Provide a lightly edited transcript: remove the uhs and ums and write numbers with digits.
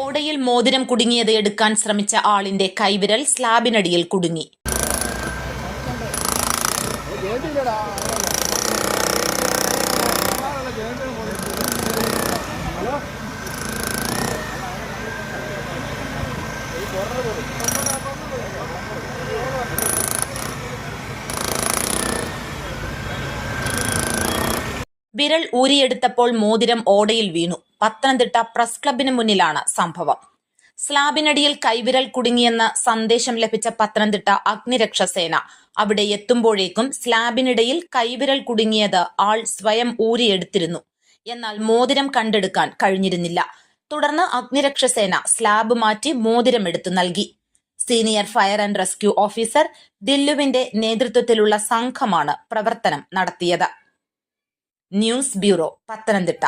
ഓടയിൽ മോതിരം കുടുങ്ങിയത് എടുക്കാൻ ശ്രമിച്ച ആളിന്റെ കൈവിരൽ സ്ലാബിനടിയിൽ കുടുങ്ങി. വിരൽ ഊരിയെടുത്തപ്പോൾ മോതിരം ഓടയിൽ വീണു. പത്തനംതിട്ട പ്രസ് ക്ലബിന് മുന്നിലാണ് സംഭവം. സ്ലാബിനടിയിൽ കൈവിരൽ കുടുങ്ങിയെന്ന് സന്ദേശം ലഭിച്ച പത്തനംതിട്ട അഗ്നിരക്ഷാസേന അവിടെ എത്തുമ്പോഴേക്കും സ്ലാബിനിടയിൽ കൈവിരൽ കുടുങ്ങിയത് ആൾ സ്വയം ഊരിയെടുത്തിരുന്നു. എന്നാൽ മോതിരം കണ്ടെടുക്കാൻ കഴിഞ്ഞിരുന്നില്ല. തുടർന്ന് അഗ്നിരക്ഷാസേന സ്ലാബ് മാറ്റി മോതിരം എടുത്തു നൽകി. Senior fire and rescue officer ദില്ലുവിന്റെ നേതൃത്വത്തിലുള്ള സംഘമാണ് പ്രവർത്തനം നടത്തിയത്. News bureau, Pathanamthitta.